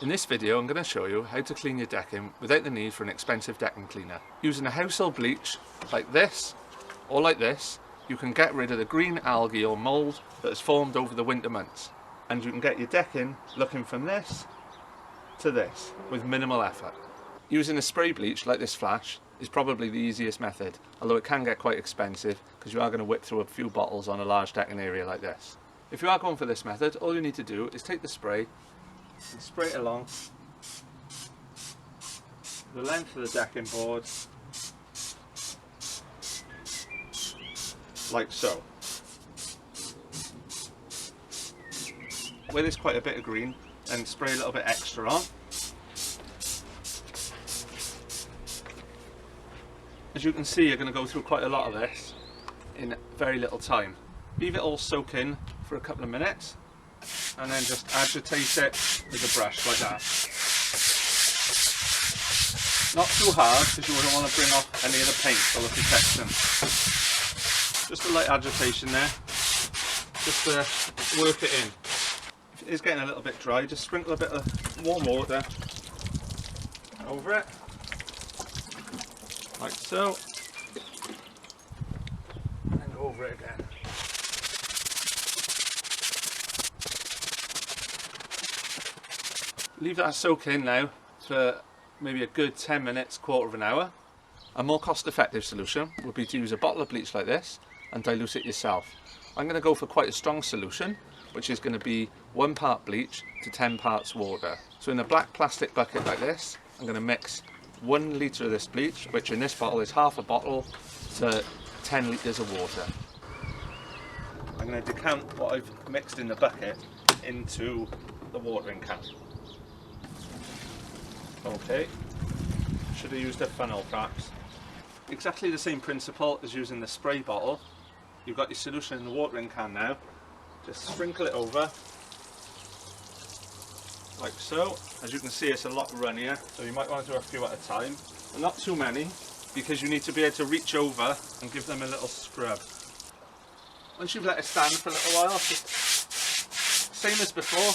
In this video I'm going to show you how to clean your decking without the need for an expensive decking cleaner. Using a household bleach like this or like this, you can get rid of the green algae or mould that has formed over the winter months, and you can get your decking looking from this to this with minimal effort. Using a spray bleach like this flash is probably the easiest method, although it can get quite expensive because you are going to whip through a few bottles on a large decking area like this. If you are going for this method, all you need to do is take the spray and spray it along the length of the decking board like so. Where there's quite a bit of green, and spray a little bit extra on. As you can see, you're going to go through quite a lot of this in very little time. Leave it all soak in for a couple of minutes and then just agitate it with a brush like that. Not too hard because you don't want to bring off any of the paint or the protection. Just a light agitation there, just to work it in. If it is getting a little bit dry, just sprinkle a bit of warm water over it, like so, and then go over it again. Leave that soak in now for maybe a good 10 minutes, quarter of an hour. A more cost-effective solution would be to use a bottle of bleach like this and dilute it yourself. I'm going to go for quite a strong solution, which is going to be 1 part bleach to 10 parts water. So in a black plastic bucket like this, I'm going to mix 1 litre of this bleach, which in this bottle is half a bottle, to 10 litres of water. I'm going to decant what I've mixed in the bucket into the watering can. Okay, should have used a funnel perhaps. Exactly the same principle as using the spray bottle. You've got your solution in the watering can now. Just sprinkle it over, like so. As you can see, it's a lot runnier, so you might want to do a few at a time. And not too many, because you need to be able to reach over and give them a little scrub. Once you've let it stand for a little while, just same as before,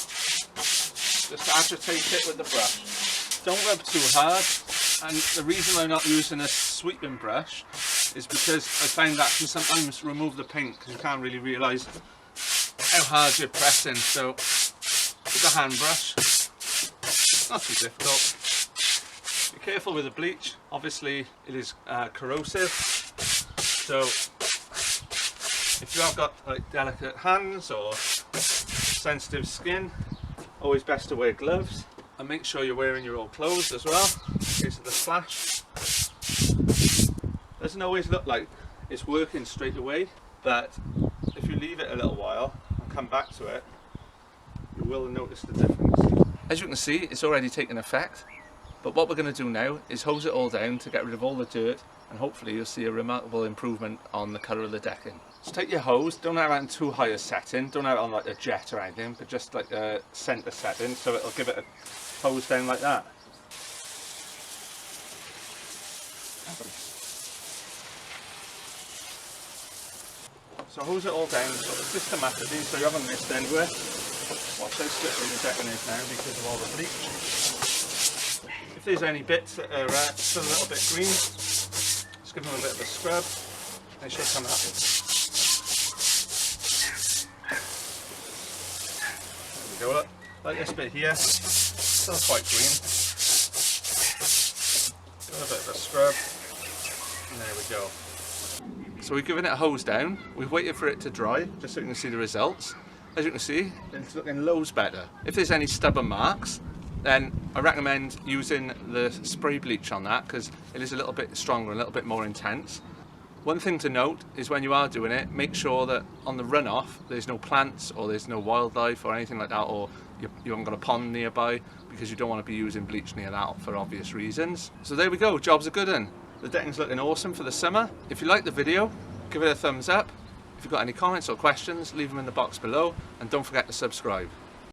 just agitate it with the brush. Don't rub too hard, and the reason I'm not using a sweeping brush is because I find that can sometimes remove the paint because you can't really realise how hard you're pressing. So with the hand brush, not too difficult. Be careful with the bleach, obviously it is corrosive, so if you have got like delicate hands or sensitive skin, always best to wear gloves. And make sure you're wearing your old clothes as well, in case of the splash. Doesn't always look like it's working straight away, but if you leave it a little while and come back to it, you will notice the difference. As you can see, it's already taken effect, but what we're going to do now is hose it all down to get rid of all the dirt, and hopefully you'll see a remarkable improvement on the colour of the decking. So take your hose, don't have it on too high a setting, don't have it on like a jet or anything, but just like a centre setting, so it'll give it a hose down like that. So hose it all down sort of systematically so you haven't missed anywhere. Watch how slippery the decking is now because of all the bleach. If there's any bits that are still a little bit green, just give them a bit of a scrub. They should come out. There we go, look. Like this bit here, still quite green. Give it a bit of a scrub, and there we go. So we've given it a hose down, we've waited for it to dry, just so you can see the results. As you can see, it's looking loads better. If there's any stubborn marks, then I recommend using the spray bleach on that, because it is a little bit stronger, a little bit more intense. One thing to note is when you are doing it, make sure that on the runoff there's no plants or there's no wildlife or anything like that, or you haven't got a pond nearby, because you don't want to be using bleach near that for obvious reasons. So there we go, job's a good one. The decking's looking awesome for the summer. If you like the video, give it a thumbs up. If you've got any comments or questions, leave them in the box below, and don't forget to subscribe.